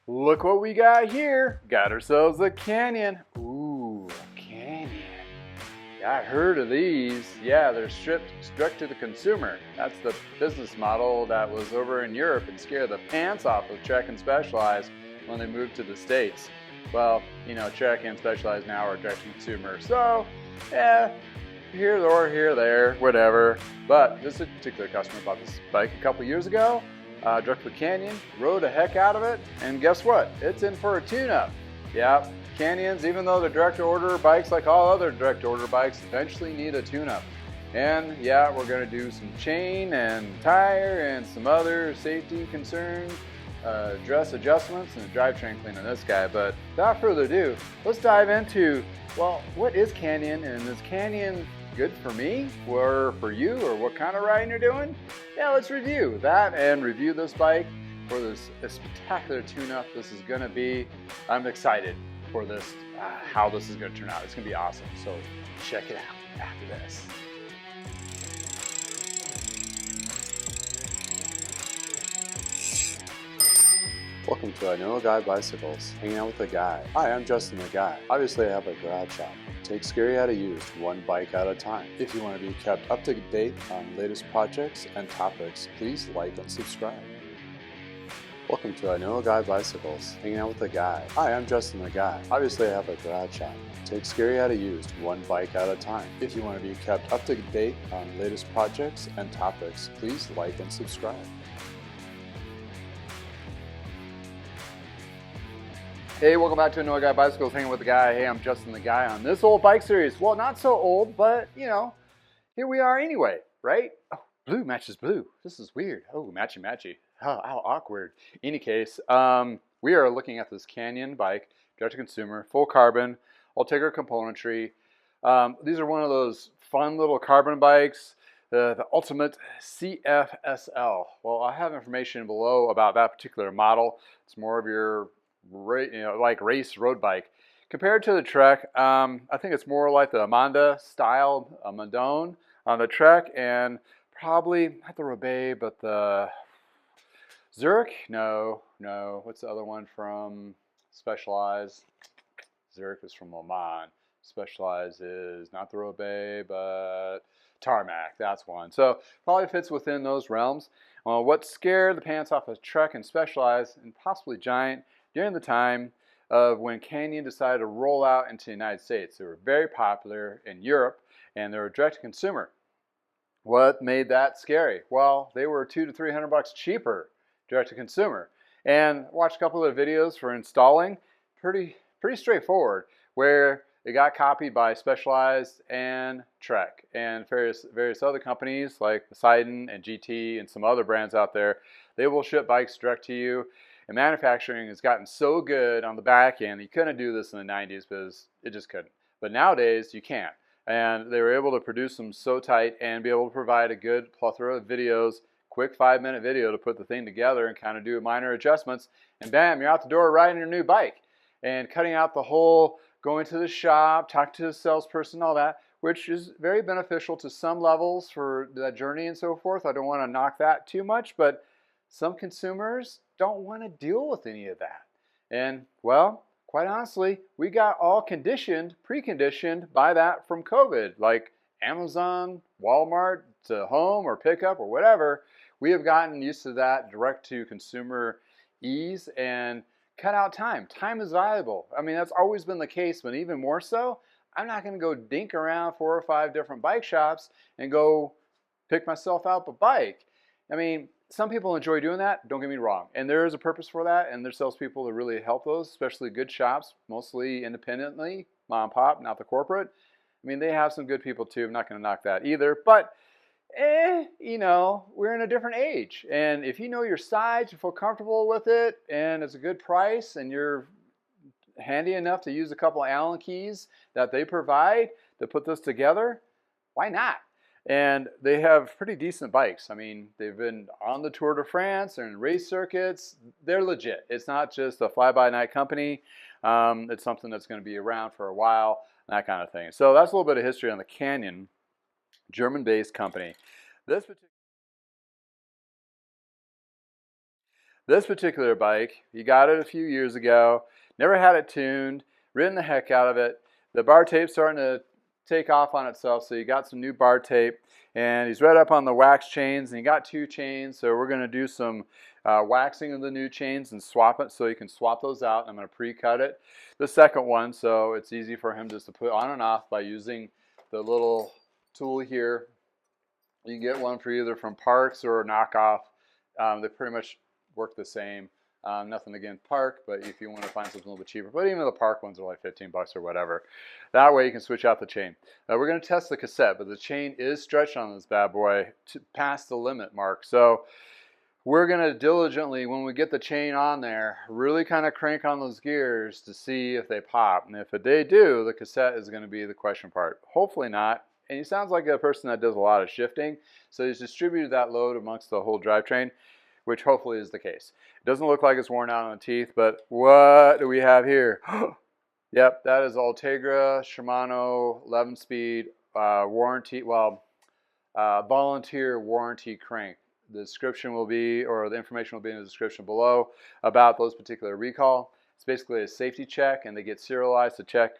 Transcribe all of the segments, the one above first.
Look what we got here. Got ourselves a Canyon. Ooh, a Canyon. Yeah, I heard of these. Yeah, they're stripped direct to the consumer. That's the business model that was over in Europe and scared the pants off of Trek and Specialized when they moved to the States. Well, you know, Trek and Specialized now are direct to consumer. So, yeah, here or here, there, whatever. But this particular customer bought this bike a couple years ago. Drove the Canyon, rode the heck out of it, and guess what? It's in for a tune-up. Yeah, Canyons, even though they're direct-to-order bikes like all other direct-to-order bikes, eventually need a tune-up. And yeah, we're going to do some chain and tire and some other safety concerns, dress adjustments, and a drivetrain clean on this guy. But without further ado, let's dive into, well, what is Canyon, and is Canyon good for me or for you, or what kind of riding you're doing? Yeah, let's review that and review this bike for this spectacular tune-up this is going to be. I'm excited for this, how this is going to turn out. It's going to be awesome. So check it out after this. Welcome to I Know a Guy Bicycles, hanging out with a guy. Hi, I'm Justin the Guy. Obviously I have a garage shop. Take scary out of used, one bike at a time. If you want to be kept up to date on latest projects and topics, please like and subscribe. Welcome to I Know a Guy Bicycles, hanging out with a guy. Hi, I'm Justin the Guy. Obviously I have a garage shop. Take scary out of used, one bike at a time. If you want to be kept up to date on latest projects and topics, please like and subscribe. Hey, welcome back to I Know a Guy Bicycles, hanging with the guy. Hey, I'm Justin the Guy on this old bike series. Well, not so old, but you know, here we are anyway, right? Oh, blue matches blue. This is weird. Oh, matchy matchy. How awkward. In any case, we are looking at this Canyon bike, direct to consumer, full carbon, Ultegra componentry. These are one of those fun little carbon bikes, the ultimate CFSL. Well, I have information below about that particular model. It's more of your like race road bike. Compared to the Trek, I think it's more like the Amanda style Madone on the Trek, and probably not the Roubaix, but the Zurich. No. What's the other one from Specialized? Zurich is from Le Mans. Specialized is not the Roubaix, but Tarmac. That's one. So probably fits within those realms. What scared the pants off of Trek and Specialized, and possibly Giant, during the time of when Canyon decided to roll out into the United States. They were very popular in Europe, and they were direct-to-consumer. What made that scary? Well, they were $200 to $300 cheaper direct-to-consumer. And watched a couple of videos for installing. Pretty straightforward, where it got copied by Specialized and Trek and various other companies like Poseidon and GT and some other brands out there. They will ship bikes direct to you. And manufacturing has gotten so good on the back end, you couldn't do this in the 90s because it just couldn't. But nowadays, you can. And they were able to produce them so tight and be able to provide a good plethora of videos, quick 5-minute video to put the thing together and kind of do minor adjustments. And bam, you're out the door riding your new bike. And cutting out the whole going to the shop, talking to the salesperson, all that, which is very beneficial to some levels for that journey and so forth. I don't want to knock that too much, but some consumers don't want to deal with any of that. And well, quite honestly, we got all preconditioned by that from COVID, like Amazon, Walmart to home or pickup or whatever. We have gotten used to that direct to consumer ease and cut out time. Time is valuable. I mean, that's always been the case, but even more so, I'm not going to go dink around 4 or 5 different bike shops and go pick myself out a bike. I mean, some people enjoy doing that, don't get me wrong. And there is a purpose for that, and there's salespeople that really help those, especially good shops, mostly independently, mom and pop, not the corporate. I mean, they have some good people too. I'm not going to knock that either. But, you know, we're in a different age. And if you know your size, you feel comfortable with it, and it's a good price, and you're handy enough to use a couple of Allen keys that they provide to put this together, why not? And they have pretty decent bikes. I mean, they've been on the Tour de France, they're in race circuits. They're legit. It's not just a fly-by-night company. It's something that's going to be around for a while, that kind of thing. So that's a little bit of history on the Canyon, German-based company. This particular bike, you got it a few years ago, never had it tuned, ridden the heck out of it. The bar tape's starting to take off on itself, so you got some new bar tape, and he's right up on the wax chains, and he got 2 chains, so we're going to do some waxing of the new chains and swap it, so you can swap those out. I'm going to pre-cut it, the second one, so it's easy for him just to put on and off by using the little tool here. You can get one for either from Parks or knockoff. They pretty much work the same. Nothing against Park, but if you want to find something a little bit cheaper, but even the Park ones are like 15 bucks or whatever. That way you can switch out the chain. We're going to test the cassette, but the chain is stretched on this bad boy to past the limit mark. So we're going to diligently, when we get the chain on there, really kind of crank on those gears to see if they pop. And if they do, the cassette is going to be the question part. Hopefully not. And he sounds like a person that does a lot of shifting, so he's distributed that load amongst the whole drivetrain, which hopefully is the case. It doesn't look like it's worn out on the teeth, but what do we have here? Yep, that is Ultegra Shimano 11-speed warranty, volunteer warranty crank. The description will be, or the information will be in the description below about those particular recall. It's basically a safety check, and they get serialized to check.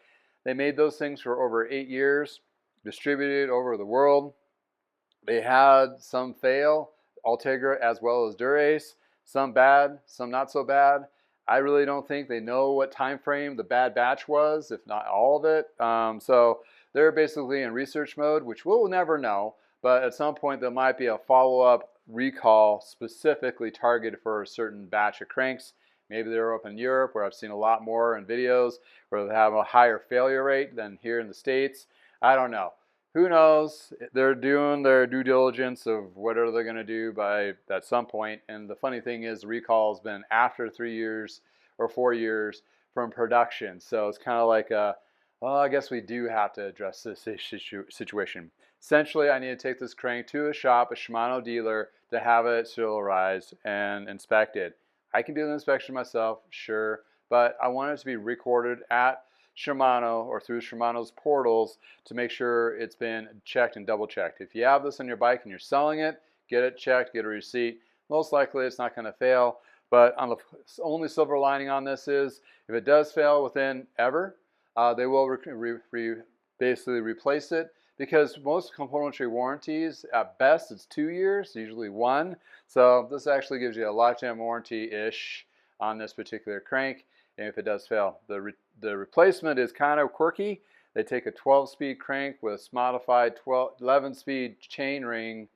They made those things for over 8 years, distributed over the world. They had some fail, Ultegra as well as Dura-Ace, some bad, some not so bad. I really don't think they know what time frame the bad batch was, if not all of it. So they're basically in research mode, which we'll never know, but at some point there might be a follow-up recall specifically targeted for a certain batch of cranks. Maybe they're up in Europe, where I've seen a lot more in videos where they have a higher failure rate than here in the States. I don't know. Who knows? They're doing their due diligence of whatever they're going to do by at some point. And the funny thing is, the recall has been after 3 years or 4 years from production. So it's kind of like, well, I guess we do have to address this situation. Essentially, I need to take this crank to a shop, a Shimano dealer, to have it serialized and inspected. I can do the inspection myself, sure, but I want it to be recorded at Shimano or through Shimano's portals to make sure it's been checked and double checked. If you have this on your bike and you're selling it, get it checked, get a receipt. Most likely it's not going to fail, but on the only silver lining on this is if it does fail within ever, they will basically replace it, because most componentry warranties at best it's 2 years, usually 1. So this actually gives you a lifetime warranty-ish on this particular crank. And if it does fail, the replacement is kind of quirky. They take a 12-speed crank with modified 11-speed chain ring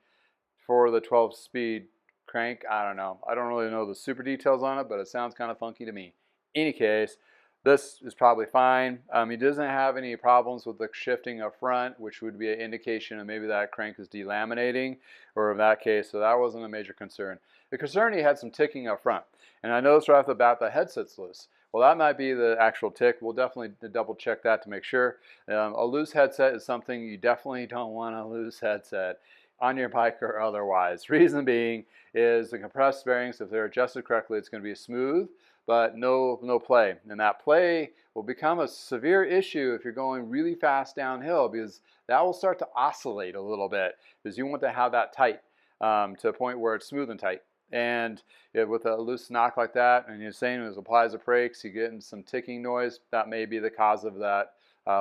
for the 12-speed crank. I don't know. I don't really know the super details on it, but it sounds kind of funky to me. Any case, this is probably fine. He doesn't have any problems with the shifting up front, which would be an indication of maybe that crank is delaminating, or in that case, so that wasn't a major concern. The concern, he had some ticking up front. And I noticed right off the bat the headset's loose. Well, that might be the actual tick. We'll definitely double check that to make sure. A loose headset is something you definitely don't want, a loose headset on your bike or otherwise. Reason being is the compressed bearings, if they're adjusted correctly, it's going to be smooth, but no play. And that play will become a severe issue if you're going really fast downhill, because that will start to oscillate a little bit, because you want to have that tight to a point where it's smooth and tight. And with a loose knock like that, and you're saying it applies the brakes, you're getting some ticking noise, that may be the cause of that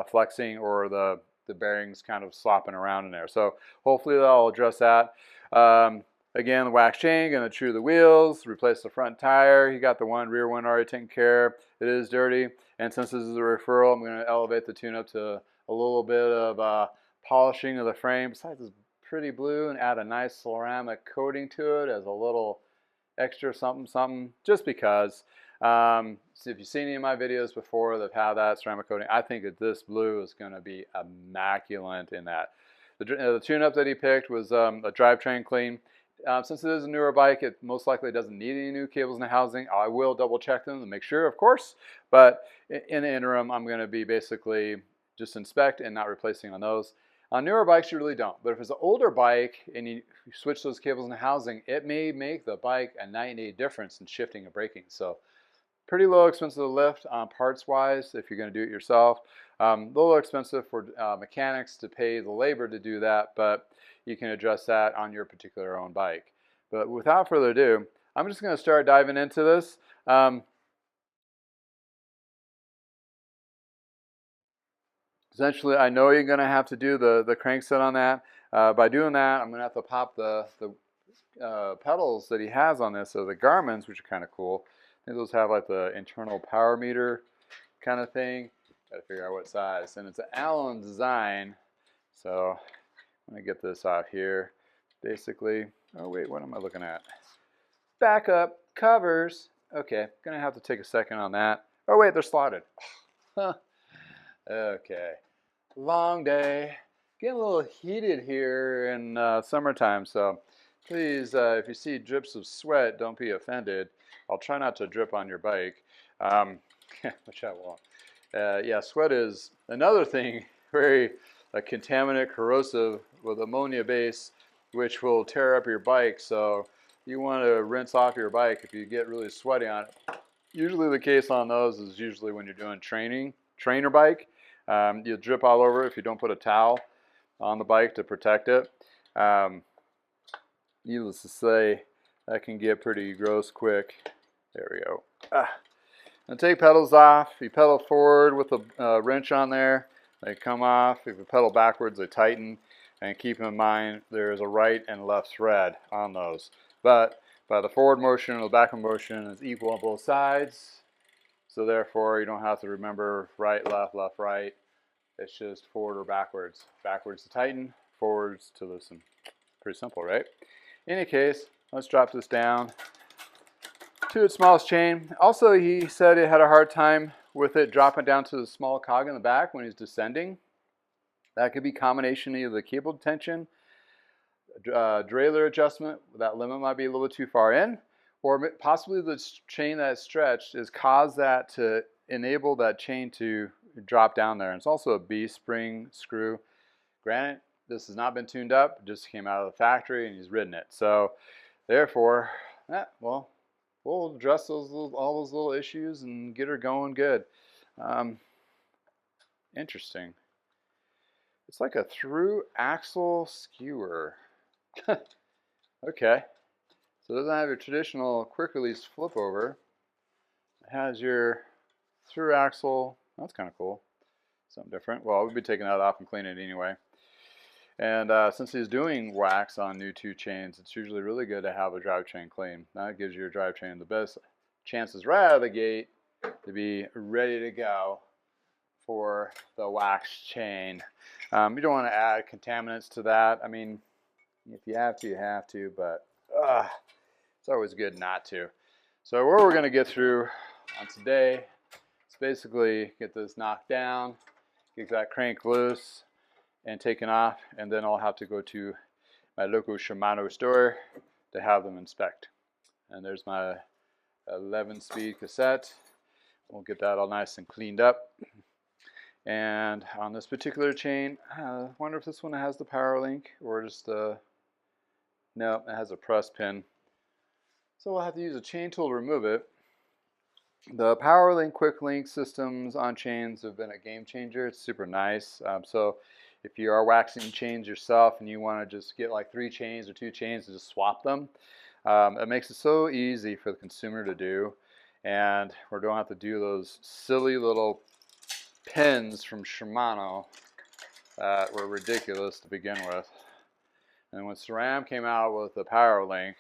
flexing or the bearings kind of slopping around in there. So hopefully that'll address that. Again, the wax chain, going to true the wheels, replace the front tire. You got the rear one already taken care of. It is dirty, and since this is a referral, I'm going to elevate the tune-up to a little bit of polishing of the frame. Besides this pretty blue, and add a nice ceramic coating to it as a little extra something, just because. So if you've seen any of my videos before that have that ceramic coating, I think that this blue is going to be immaculate in that. The tune-up that he picked was a drivetrain clean. Since it is a newer bike, it most likely doesn't need any new cables in the housing. I will double check them to make sure, of course, but in the interim, I'm going to be basically just inspect and not replacing on those. On newer bikes, you really don't. But if it's an older bike and you switch those cables in the housing, it may make the bike a night and day difference in shifting and braking. So pretty low expensive to lift parts-wise if you're going to do it yourself. A little expensive for mechanics to pay the labor to do that, but you can adjust that on your particular own bike. But without further ado, I'm just going to start diving into this. Essentially, I know you're going to have to do the crankset on that. By doing that, I'm going to have to pop the pedals that he has on this, so the Garmin's, which are kind of cool. I think those have like the internal power meter kind of thing. Got to figure out what size. And it's an Allen design. So I'm going to get this out here. Basically, oh wait, what am I looking at? Backup covers. Okay, going to have to take a second on that. Oh wait, they're slotted. Okay, long day. Getting a little heated here in summertime, so please, if you see drips of sweat, don't be offended. I'll try not to drip on your bike, which I won't. Yeah, sweat is another thing, very contaminant, corrosive with ammonia base, which will tear up your bike. So you want to rinse off your bike if you get really sweaty on it. Usually the case on those is usually when you're doing trainer bike. You'll drip all over if you don't put a towel on the bike to protect it. Needless to say, that can get pretty gross quick. There we go. And take pedals off. You pedal forward with a wrench on there, they come off. If you pedal backwards, they tighten. And keep in mind, there's a right and left thread on those. But by the forward motion and the backward motion is equal on both sides. So therefore, you don't have to remember right, left, left, right. It's just forward or backwards. Backwards to tighten, forwards to loosen. Pretty simple, right? In any case, let's drop this down to its smallest chain. Also, he said he had a hard time with it dropping down to the small cog in the back when he's descending. That could be a combination of the cable tension, derailleur adjustment. That limit might be a little bit too far in, or possibly the chain that's stretched has caused that to enable that chain to drop down there. And it's also a B-spring screw. Granted, this has not been tuned up. It just came out of the factory and he's ridden it. So therefore, well, we'll address all those little issues and get her going good. Interesting. It's like a through axle skewer. Okay. So it doesn't have your traditional quick release flip over. It has your through axle. That's kind of cool. Something different. Well, we'll be taking that off and cleaning it anyway. And since he's doing wax on new 2 chains, it's usually really good to have a drivetrain clean. That gives your drivetrain the best chances right out of the gate to be ready to go for the wax chain. You don't want to add contaminants to that. I mean, if you have to, you have to, but it's always good not to. So what we're going to get through on today is basically get this knocked down, get that crank loose and taken off, and then I'll have to go to my local Shimano store to have them inspect. And there's my 11-speed cassette. We'll get that all nice and cleaned up. And on this particular chain, I wonder if this one has the power link or just no, it has a press pin. So we'll have to use a chain tool to remove it. The power link quick link systems on chains have been a game changer. It's super nice. So if you are waxing chains yourself and you want to just get like 3 chains or 2 chains and just swap them, it makes it so easy for the consumer to do. And we don't have to do those silly little pins from Shimano that were ridiculous to begin with. And when SRAM came out with the power link,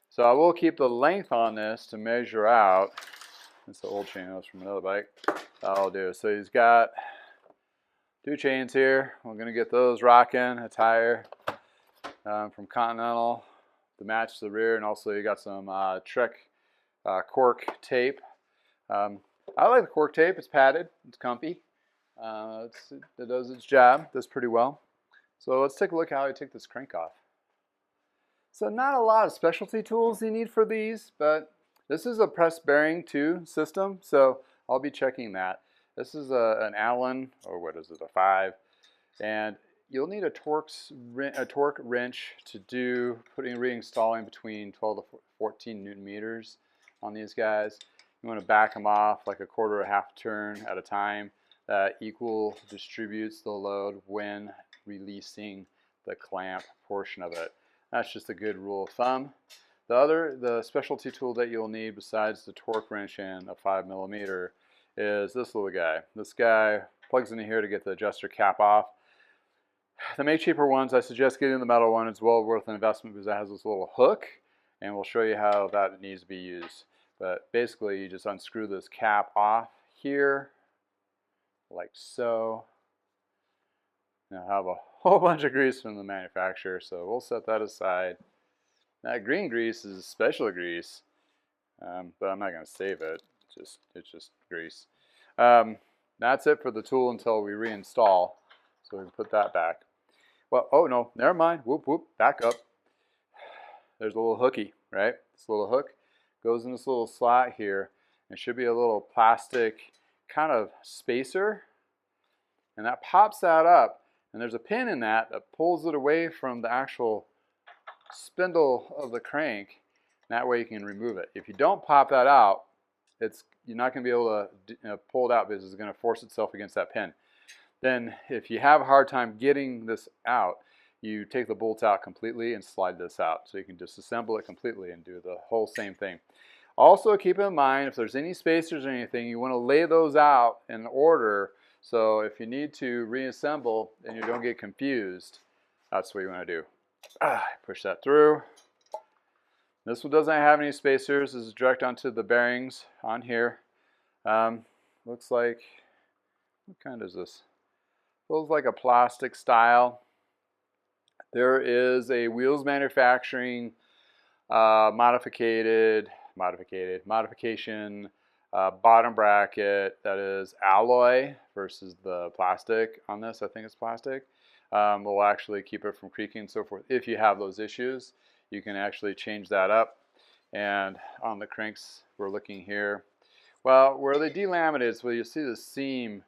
so I will keep the length on this to measure out. It's the old chain, that was from another bike. That'll do. So he's got 2 chains here. We're going to get those rocking. A tire from Continental to match the rear, and also you got some Trek cork tape. I like the cork tape. It's padded. It's comfy. It does its job. Does pretty well. So let's take a look at how I take this crank off. So not a lot of specialty tools you need for these, but this is a press bearing 2 system, so I'll be checking that. This is an Allen, or what is it, a 5, and you'll need a torque wrench to do reinstalling between 12 to 14 Newton meters on these guys. You want to back them off like a quarter or half turn at a time. That equal distributes the load when releasing the clamp portion of it. That's just a good rule of thumb. The specialty tool that you'll need besides the torque wrench and a 5mm is this little guy. This guy plugs into here to get the adjuster cap off. The May cheaper ones, I suggest getting the metal one. It's well worth an investment because it has this little hook, and we'll show you how that needs to be used. But basically, you just unscrew this cap off here, like so. Now I have a whole bunch of grease from the manufacturer, so we'll set that aside. That green grease is special grease, but I'm not going to save it. It's just grease. That's it for the tool until we reinstall. So we can put that back. Well, oh no, never mind. Whoop, whoop, back up. There's a little hooky, right? This little hook goes in this little slot here. It should be a little plastic kind of spacer. And that pops that up. And there's a pin in that pulls it away from the actual spindle of the crank. That way you can remove it. If you don't pop that out, you're not going to be able to pull it out because it's going to force itself against that pin. Then if you have a hard time getting this out, you take the bolts out completely and slide this out. So you can disassemble it completely and do the whole same thing. Also keep in mind if there's any spacers or anything, you want to lay those out in order. So if you need to reassemble and you don't get confused, that's what you want to do. Push that through. This one doesn't have any spacers. This is direct onto the bearings on here. Looks like, what kind is this? Feels like a plastic style. There is a wheels manufacturing modification bottom bracket that is alloy versus the plastic on this. I think it's plastic. Will actually keep it from creaking and so forth. If you have those issues, you can actually change that up. And on the cranks, we're looking here. Well, where they delaminated, so you see the seam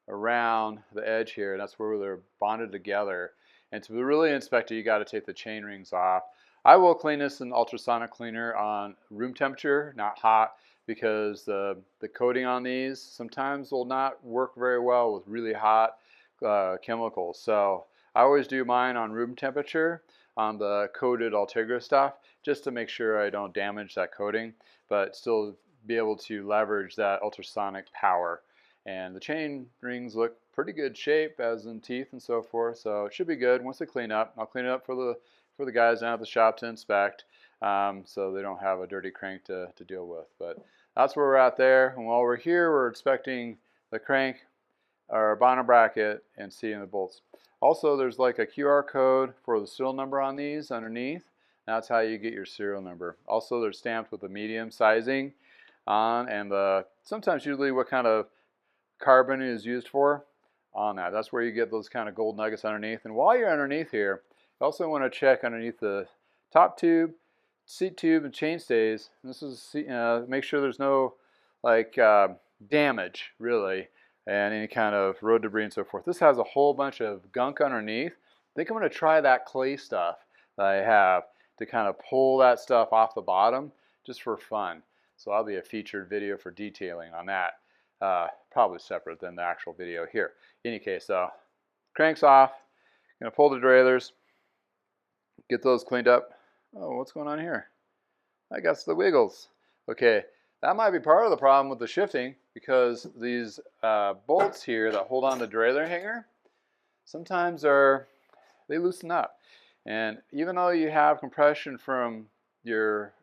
around the edge here, and that's where they're bonded together. And to really inspect it, you got to take the chain rings off. I will clean this in ultrasonic cleaner on room temperature, not hot, because the coating on these sometimes will not work very well with really hot chemicals. So I always do mine on room temperature on the coated Ultegra stuff, just to make sure I don't damage that coating, but still be able to leverage that ultrasonic power. And the chain rings look pretty good shape, as in teeth and so forth, so it should be good. Once they clean up, I'll clean it up for the guys down at the shop to inspect, so they don't have a dirty crank to deal with. But that's where we're at there. And while we're here, we're inspecting the crank, our bottom bracket, and seeing the bolts. Also, there's like a QR code for the serial number on these underneath. That's how you get your serial number. Also, they're stamped with a medium sizing on, and sometimes usually what kind of carbon is used for on that. That's where you get those kind of gold nuggets underneath. And while you're underneath here, you also want to check underneath the top tube, seat tube, and chain stays. This is make sure there's no like damage really, and any kind of road debris and so forth. This has a whole bunch of gunk underneath. I think I'm going to try that clay stuff that I have to kind of pull that stuff off the bottom just for fun. So that'll be a featured video for detailing on that. Probably separate than the actual video here. In any case, cranks off. Gonna pull the derailleurs, get those cleaned up. Oh, what's going on here? I guess the wiggles. Okay, that might be part of the problem with the shifting, because these bolts here that hold on the derailleur hanger, sometimes they loosen up. And even though you have compression from your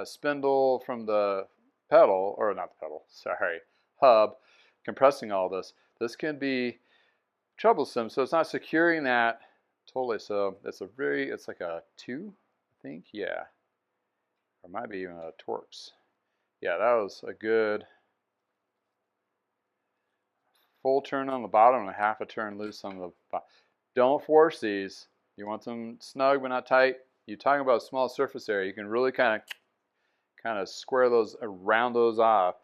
spindle from the pedal, or not the pedal, sorry, hub, compressing all this can be troublesome. So it's not securing that totally. So it's like a 2, I think, yeah, or might be even a Torx. Yeah, that was a good full turn on the bottom and a half a turn loose on the bottom. Don't force these. You want them snug but not tight. You're talking about a small surface area. You can really kind of square those, round those off.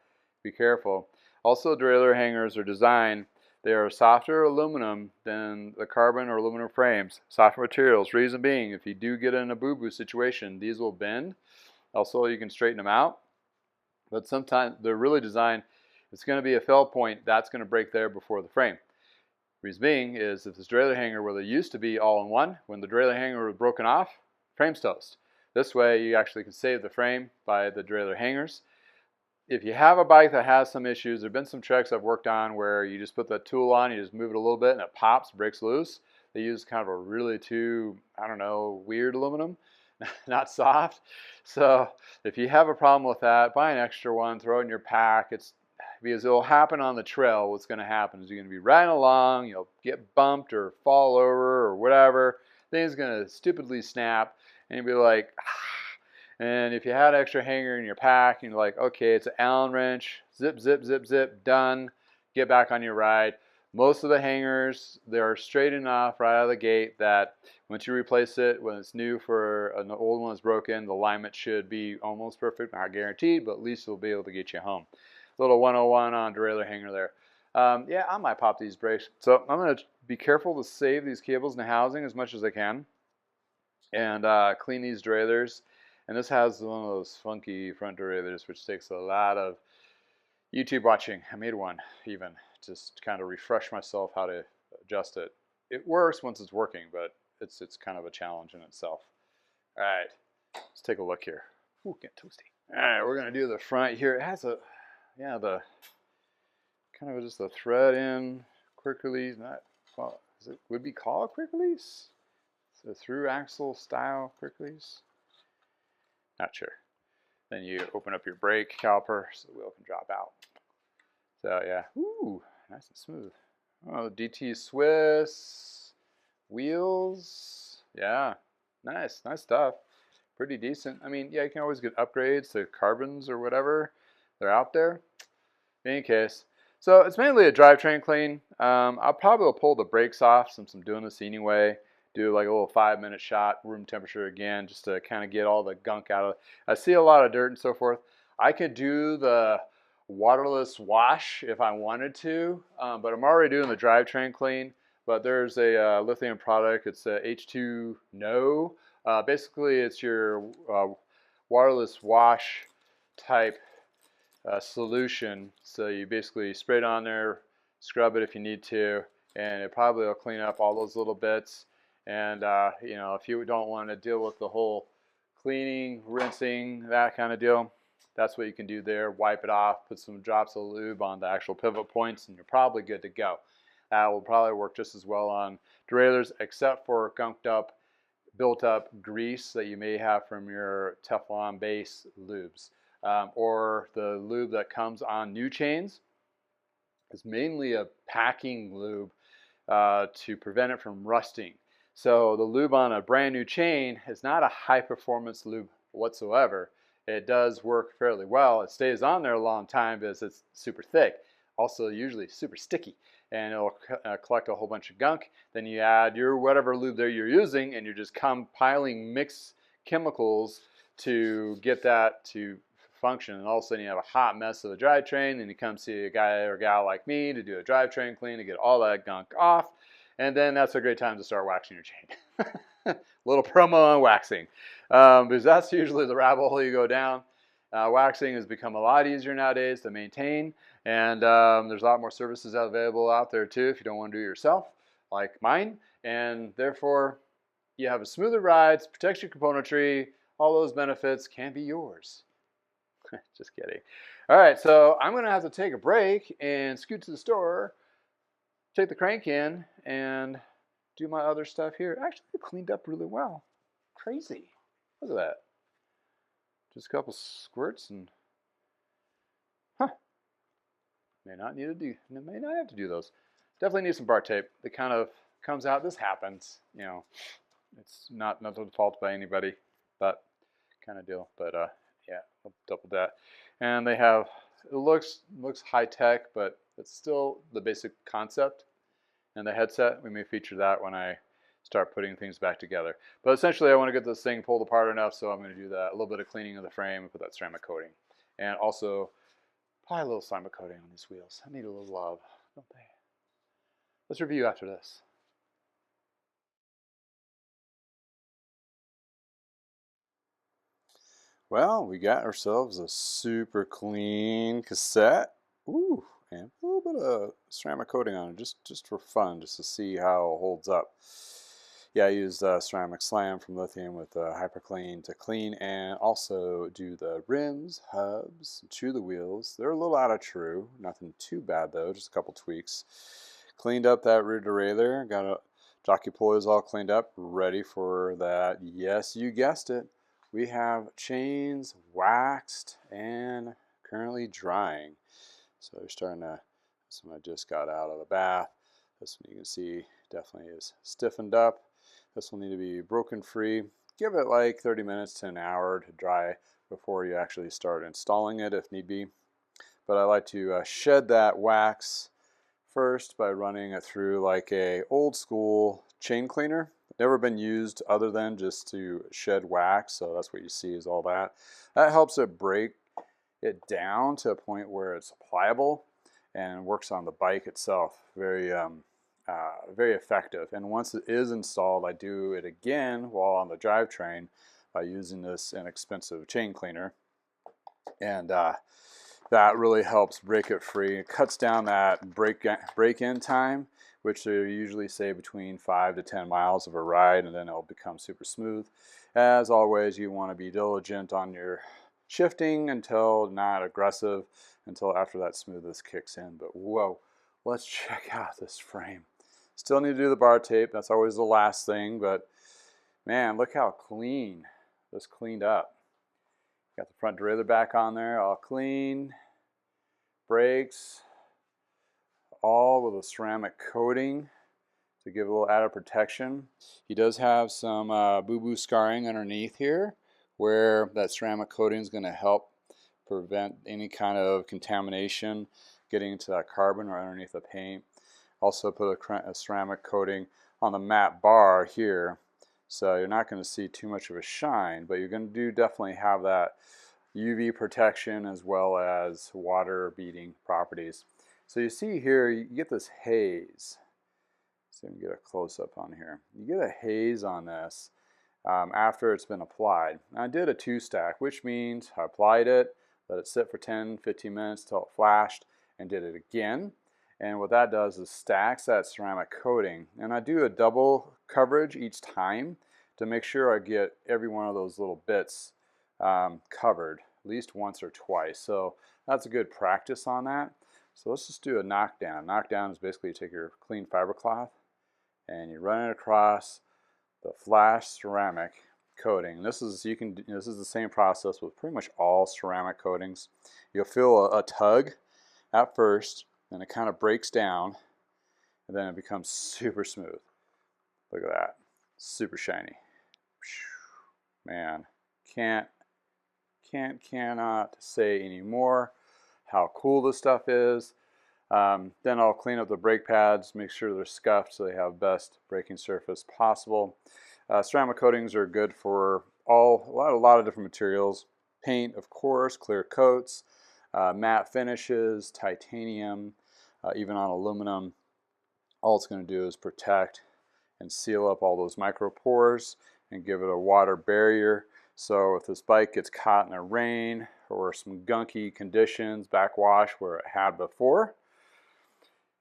Be careful. Also, derailleur hangers are designed, they are softer aluminum than the carbon or aluminum frames. Softer materials. Reason being, if you do get in a boo-boo situation, these will bend. Also, you can straighten them out. But sometimes they're really designed, it's going to be a fail point, that's going to break there before the frame. Reason being is if this derailleur hanger where they used to be all in one, when the derailleur hanger was broken off, frame's toast. This way you actually can save the frame by the derailleur hangers. If you have a bike that has some issues, there have been some tricks I've worked on where you just put the tool on, you just move it a little bit and it pops, breaks loose. They use kind of a really I don't know, weird aluminum, not soft. So if you have a problem with that, buy an extra one, throw it in your pack. It's because it'll happen on the trail. What's going to happen is you're going to be riding along, you'll get bumped or fall over or whatever. Thing's going to stupidly snap and you'll be like, ah. And if you had an extra hanger in your pack and you're like, okay, it's an Allen wrench, zip, zip, zip, zip, done, get back on your ride. Most of the hangers, they're straight enough right out of the gate that once you replace it, when it's new for an old one is broken, the alignment should be almost perfect, not guaranteed, but at least it'll be able to get you home. Little 101 on derailleur hanger there. Yeah, I might pop these brakes. So I'm going to be careful to save these cables in the housing as much as I can and clean these derailleurs. And this has one of those funky front derailleurs, which takes a lot of YouTube watching. I made one even, just kind of refresh myself how to adjust it. It works once it's working, but it's kind of a challenge in itself. All right, let's take a look here. Ooh, get toasty. All right, we're gonna do the front here. It has a, yeah, the kind of just a thread in quick release. Not, well, would be called a quick release? It's a through axle style quick release. Not sure. Then you open up your brake caliper so the wheel can drop out. So yeah, ooh, nice and smooth. Oh, DT Swiss wheels. Yeah, nice stuff. Pretty decent. I mean, yeah, you can always get upgrades to carbons or whatever. They're out there. In any case, so it's mainly a drivetrain clean. I'll probably pull the brakes off since I'm doing this anyway. Do like a little 5-minute shot, room temperature again, just to kind of get all the gunk out of it. I see a lot of dirt and so forth. I could do the waterless wash if I wanted to, but I'm already doing the drivetrain clean. But there's a lithium product. It's a H2No. Basically, it's your waterless wash type solution. So you basically spray it on there, scrub it if you need to, and it probably will clean up all those little bits. And you know, if you don't want to deal with the whole cleaning, rinsing, that kind of deal, that's what you can do there. Wipe it off, put some drops of lube on the actual pivot points, and you're probably good to go. That will probably work just as well on derailleurs, except for gunked up, built up grease that you may have from your Teflon base lubes. Or the lube that comes on new chains is mainly a packing lube to prevent it from rusting. So the lube on a brand new chain is not a high performance lube whatsoever. It does work fairly well. It stays on there a long time because it's super thick. Also usually super sticky, and it'll collect a whole bunch of gunk. Then you add your whatever lube there you're using, and you're just compiling mixed chemicals to get that to function. And all of a sudden you have a hot mess of a drivetrain, and you come see a guy or gal like me to do a drivetrain clean to get all that gunk off. And then that's a great time to start waxing your chain. Little promo on waxing, because that's usually the rabbit hole you go down. Waxing has become a lot easier nowadays to maintain, and there's a lot more services available out there too if you don't want to do it yourself, like mine. And therefore, you have a smoother ride, protects your componentry, all those benefits can be yours. Just kidding. All right, so I'm going to have to take a break and scoot to the store, take the crank in, and do my other stuff here. Actually, it cleaned up really well. Crazy. Look at that. Just a couple squirts and, may not have to do those. Definitely need some bar tape. It kind of comes out. This happens, you know. It's not the fault by anybody, but kind of deal. But yeah, I'll double that. And they have, it looks high tech, but it's still the basic concept. And the headset, we may feature that when I start putting things back together. But essentially, I want to get this thing pulled apart enough, so I'm going to do that, a little bit of cleaning of the frame and put that ceramic coating. And also, probably a little ceramic coating on these wheels. I need a little love, don't they? Let's review after this. Well, we got ourselves a super clean cassette. Ooh, and a little bit of ceramic coating on it, just for fun, just to see how it holds up. Yeah, I used ceramic slam from Lithium with Hyper Clean to clean and also do the rims, hubs, chew the wheels. They're a little out of true, nothing too bad though, just a couple tweaks. Cleaned up that rear derailleur, got a jockey pulleys all cleaned up, ready for that. Yes, you guessed it. We have chains waxed and currently drying. So they're starting to, this one I just got out of the bath. This one you can see definitely is stiffened up. This will need to be broken free. Give it like 30 minutes to an hour to dry before you actually start installing it if need be. But I like to shed that wax first by running it through like a old school chain cleaner. Never been used other than just to shed wax, so that's what you see is all that. That helps it break it down to a point where it's pliable and works on the bike itself. Very effective. And once it is installed, I do it again while on the drivetrain by using this inexpensive chain cleaner. And that really helps break it free. It cuts down that break-in time, which they usually say between 5 to 10 miles of a ride, and then it'll become super smooth. As always, you want to be diligent on your shifting until not aggressive, until after that smoothness kicks in. But whoa, let's check out this frame. Still need to do the bar tape. That's always the last thing, but man, look how clean this cleaned up. Got the front derailleur back on there, all clean. Brakes, all with a ceramic coating to give a little added protection. He does have some boo-boo scarring underneath here, where that ceramic coating is going to help prevent any kind of contamination getting into that carbon or underneath the paint. Also put a ceramic coating on the matte bar here, so you're not going to see too much of a shine, but you're going to definitely have that UV protection as well as water beading properties. So you see here, you get this haze. So you get a close-up on here. You get a haze on this after it's been applied. And I did a 2-stack, which means I applied it, let it sit for 10-15 minutes till it flashed, and did it again. And what that does is stacks that ceramic coating. And I do a double coverage each time to make sure I get every one of those little bits covered at least once or twice. So that's a good practice on that. So let's just do a knockdown. Knockdown is basically you take your clean fiber cloth and you run it across the flash ceramic coating. This is the same process with pretty much all ceramic coatings. You'll feel a tug at first, then it kind of breaks down, and then it becomes super smooth. Look at that, super shiny. Man, cannot say anymore how cool this stuff is. Then I'll clean up the brake pads, make sure they're scuffed so they have best braking surface possible. Ceramic coatings are good for a lot of different materials. Paint, of course, clear coats, matte finishes, titanium, even on aluminum. All it's going to do is protect and seal up all those micro pores and give it a water barrier. So if this bike gets caught in the rain or some gunky conditions, backwash where it had before,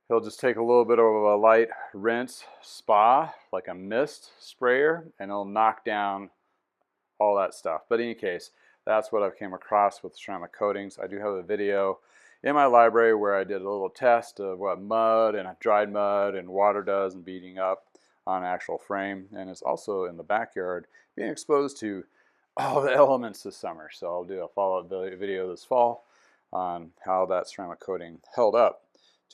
he'll just take a little bit of a light rinse spa, like a mist sprayer, and it'll knock down all that stuff. But in any case, that's what I've came across with ceramic coatings. I do have a video in my library where I did a little test of what mud and dried mud and water does and beating up on an actual frame. And it's also in the backyard being exposed to all the elements this summer. So I'll do a follow-up video this fall on how that ceramic coating held up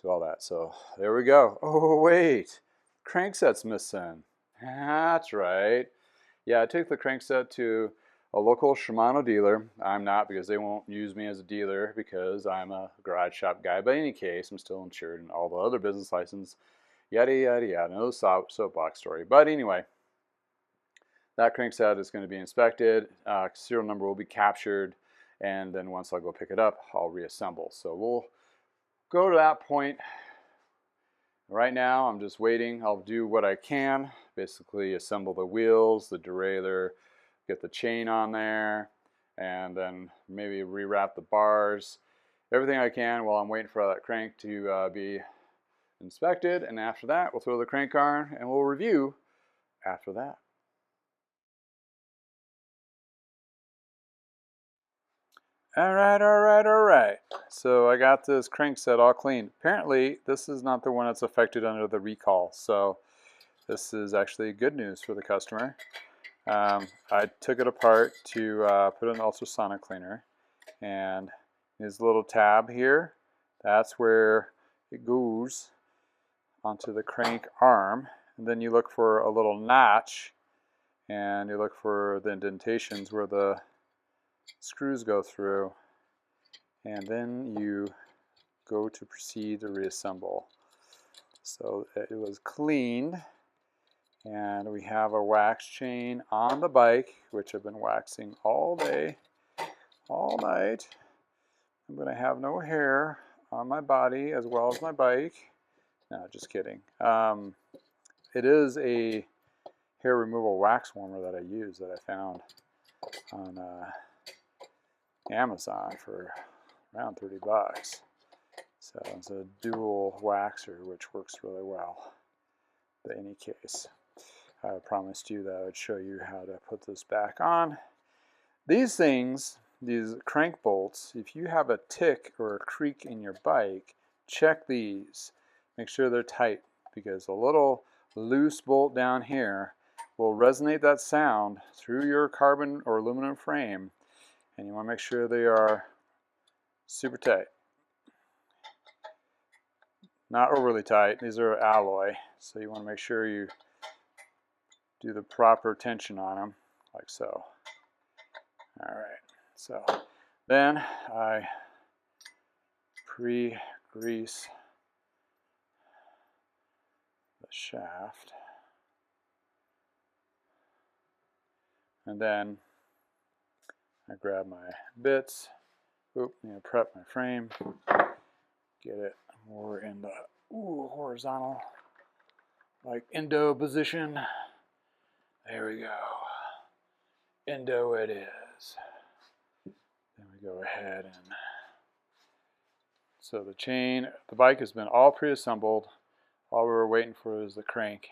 to all that. So there we go. Oh wait, crankset's missing. That's right. Yeah, I took the crankset to a local Shimano dealer. I'm not, because they won't use me as a dealer because I'm a garage shop guy. But in any case, I'm still insured and all the other business license, yada yada yada. No soapbox story. But anyway, that crankset is going to be inspected. Serial number will be captured, and then once I go pick it up, I'll reassemble. So we'll go to that point. Right now, I'm just waiting. I'll do what I can, basically assemble the wheels, the derailleur, get the chain on there, and then maybe rewrap the bars. Everything I can while I'm waiting for that crank to be inspected. And after that, we'll throw the crank on and we'll review after that. All right. So I got this crankset all clean. Apparently, this is not the one that's affected under the recall. So this is actually good news for the customer. I took it apart to put an ultrasonic cleaner, and this little tab here, that's where it goes onto the crank arm. And then you look for a little notch, and you look for the indentations where the screws go through, and then you go to proceed to reassemble. So it was cleaned, and we have a wax chain on the bike, which I've been waxing all day, all night. I'm going to have no hair on my body as well as my bike. No, just kidding. It is a hair removal wax warmer that I use that I found on Amazon for around 30 bucks. So it's a dual waxer, which works really well. But in any case, I promised you that I would show you how to put this back on. These things, these crank bolts, if you have a tick or a creak in your bike, check these. Make sure they're tight, because a little loose bolt down here will resonate that sound through your carbon or aluminum frame, and you want to make sure they are super tight. Not overly tight. These are alloy, so you want to make sure you do the proper tension on them, like so. All right, so then I pre-grease the shaft, and then I grab my bits. Oop, I'm gonna prep my frame, get it more in the horizontal, like endo position. There we go. Endo it is. Then we go ahead and so the chain, the bike has been all pre-assembled. All we were waiting for is the crank.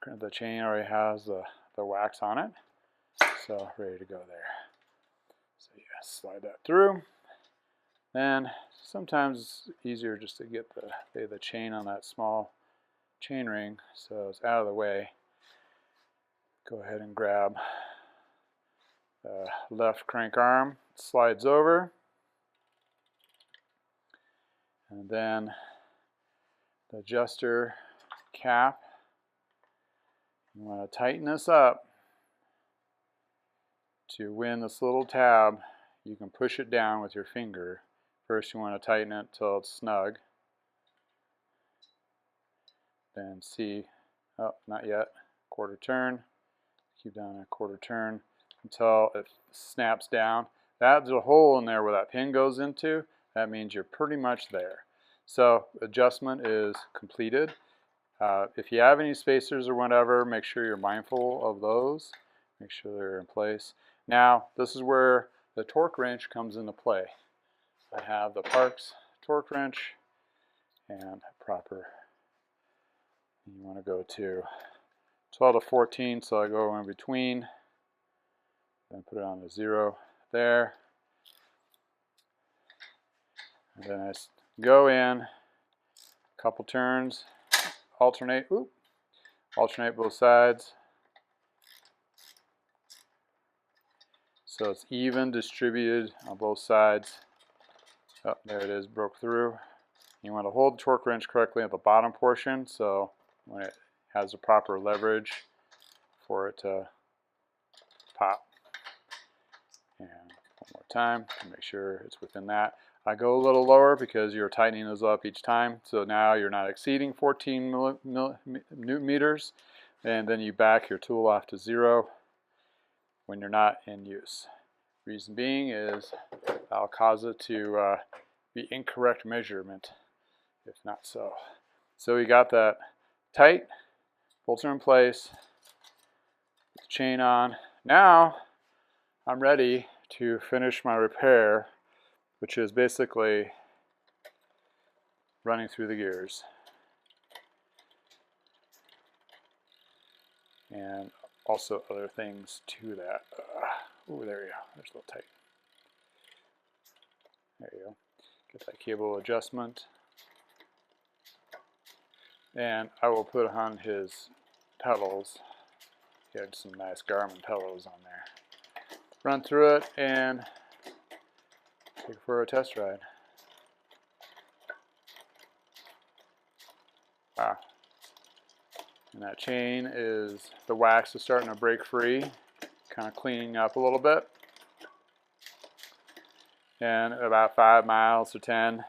The chain already has the wax on it, so ready to go there. So yeah, slide that through. Then sometimes it's easier just to get the chain on that small chain ring, so it's out of the way. Go ahead and grab the left crank arm, slides over, and then the adjuster cap. You want to tighten this up. To win this little tab, you can push it down with your finger. First you want to tighten it until it's snug. Then see, oh, not yet, quarter turn. Keep down a quarter turn until it snaps down. That's a hole in there where that pin goes into. That means you're pretty much there. So adjustment is completed. If you have any spacers or whatever, make sure you're mindful of those. Make sure they're in place. Now, this is where the torque wrench comes into play. I have the Parks torque wrench and proper. You want to go to 12 to 14, so I go in between. Then put it on to 0 there. And then I go in, a couple turns, alternate both sides. So it's even distributed on both sides. Oh, there it is, broke through. You want to hold the torque wrench correctly at the bottom portion, so when it has the proper leverage for it to pop. And one more time to make sure it's within that. I go a little lower because you're tightening those up each time, so now you're not exceeding 14 newton meters, and then you back your tool off to 0 when you're not in use. Reason being is that'll cause it to be incorrect measurement, if not so. So we got that tight, bolts are in place, put the chain on. Now I'm ready to finish my repair, which is basically running through the gears. and also other things to that. Oh, there you go. There's a little tight. There you go. Get that cable adjustment. And I will put on his pedals. He had some nice Garmin pedals on there. Run through it and take it for a test ride. Wow. And that chain is, the wax is starting to break free, kind of cleaning up a little bit. And about 5 miles or 10,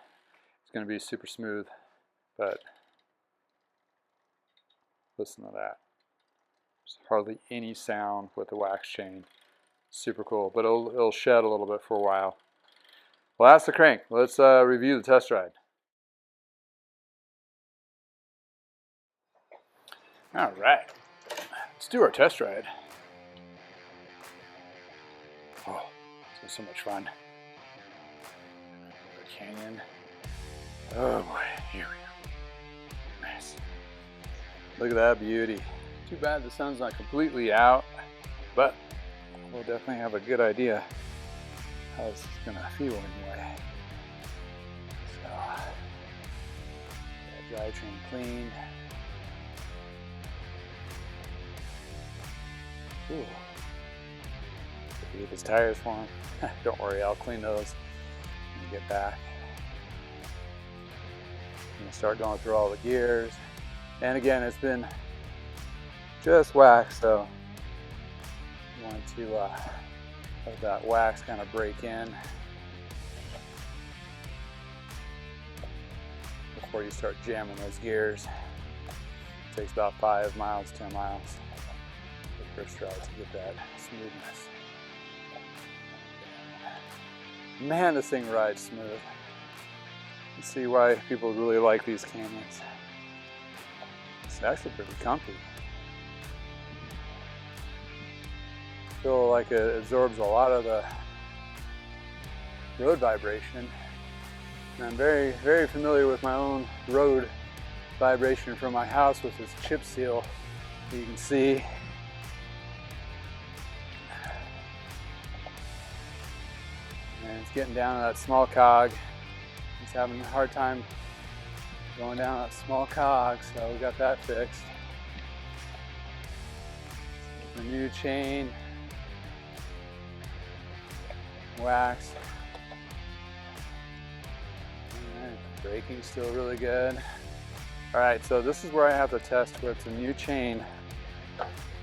it's going to be super smooth. But listen to that. There's hardly any sound with the wax chain. Super cool, but it'll shed a little bit for a while. Well, that's the crank. Let's review the test ride. All right, let's do our test ride. Oh, this was so much fun. Canyon. Oh boy, here we go. Nice. Look at that beauty. Too bad the sun's not completely out, but we'll definitely have a good idea how this is gonna feel anyway. So, got drivetrain cleaned. Ooh. Get his tires for him. Don't worry, I'll clean those when we get back. I'm gonna start going through all the gears. And again, it's been just wax, so you want to let that wax kind of break in before you start jamming those gears. It takes about 5 miles, 10 miles the first ride to get that smoothness. Man, this thing rides smooth. You see why people really like these canyons. It's actually pretty comfy. I feel like it absorbs a lot of the road vibration. And I'm very, very familiar with my own road vibration from my house with this chip seal. You can see. And it's getting down to that small cog. It's having a hard time going down that small cog, so we got that fixed. The new chain, wax. Alright, braking's still really good. Alright, so this is where I have to test where it's a new chain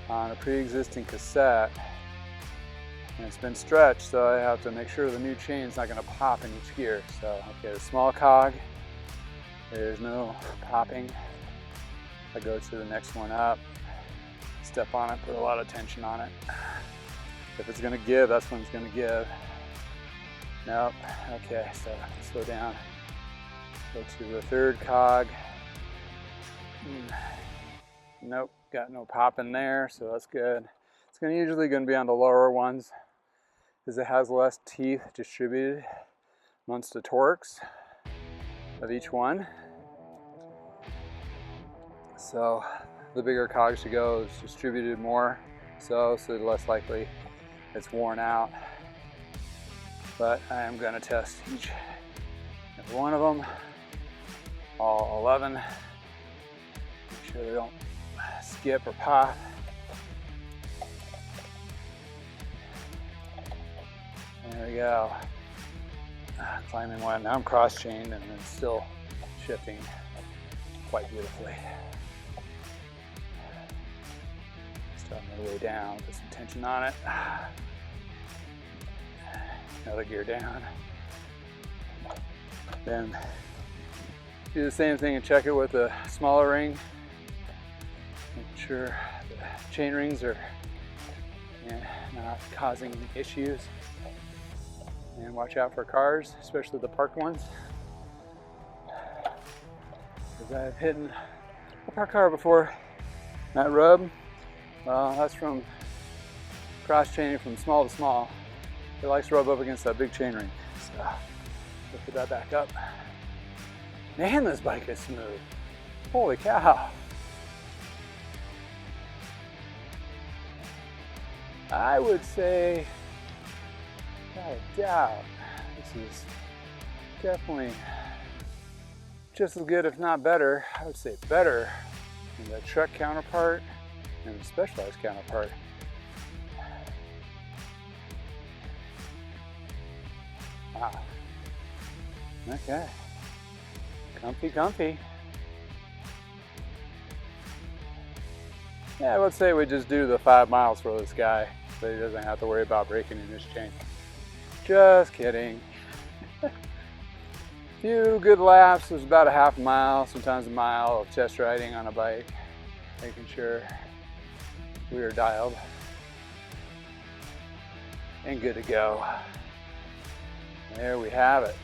on a pre-existing cassette. And it's been stretched, so I have to make sure the new chain's not going to pop in each gear. So, okay, the small cog, there's no popping. I go to the next one up, step on it, put a lot of tension on it. If it's going to give, that's when it's going to give. Nope. Okay, so slow down. Go to the third cog. Nope, got no pop in there, so that's good. It's usually going to be on the lower ones, because it has less teeth distributed amongst the torques of each one. So the bigger cogs to go is distributed more, so less likely it's worn out. But I am going to test each and every one of them, all 11. Make sure they don't skip or pop. There we go. Climbing one. Now I'm cross-chained and it's still shifting quite beautifully. Starting my way down, put some tension on it. Another gear down. Then do the same thing and check it with a smaller ring. Make sure the chain rings are not causing issues. And watch out for cars, especially the parked ones. Because I've hit a parked car before. That rub, well, that's from cross-chaining from small to small. It likes to rub up against that big chain ring. So, lift that back up. Man, this bike is smooth. Holy cow. I would say, without a doubt, this is definitely just as good, if not better. I would say better than the truck counterpart and the specialized counterpart. Wow. Okay. Comfy, comfy. Yeah, let's say we just do the 5 miles for this guy so he doesn't have to worry about breaking in his chain. Just kidding. Few good laps. There's about a half mile, sometimes a mile of test riding on a bike, making sure we are dialed and good to go. There we have it.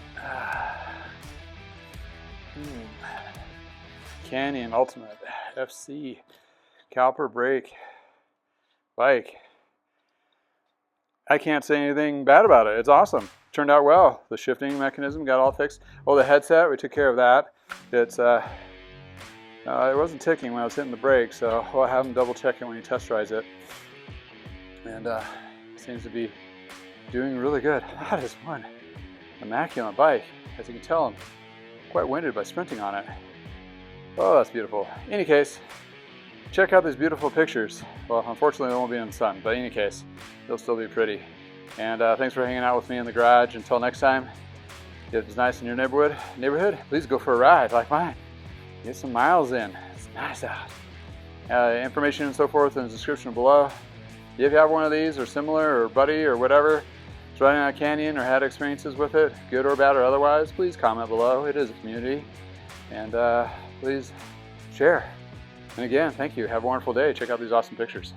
Canyon Ultimate FC caliper brake bike. I can't say anything bad about it. It's awesome. Turned out well. The shifting mechanism got all fixed. Oh, the headset, we took care of that. It's it wasn't ticking when I was hitting the brake, so we'll have him double check it when he test rides it. And seems to be doing really good. That is one immaculate bike. As you can tell, I'm quite winded by sprinting on it. Oh, that's beautiful. In any case, check out these beautiful pictures. Well, unfortunately, they won't be in the sun, but in any case, they'll still be pretty. And thanks for hanging out with me in the garage. Until next time, if it's nice in your neighborhood, please go for a ride like mine. Get some miles in. It's nice out. Information and so forth in the description below. If you have one of these or similar or buddy or whatever, riding on a canyon or had experiences with it, good or bad or otherwise, please comment below. It is a community. And please share. And again, thank you. Have a wonderful day. Check out these awesome pictures.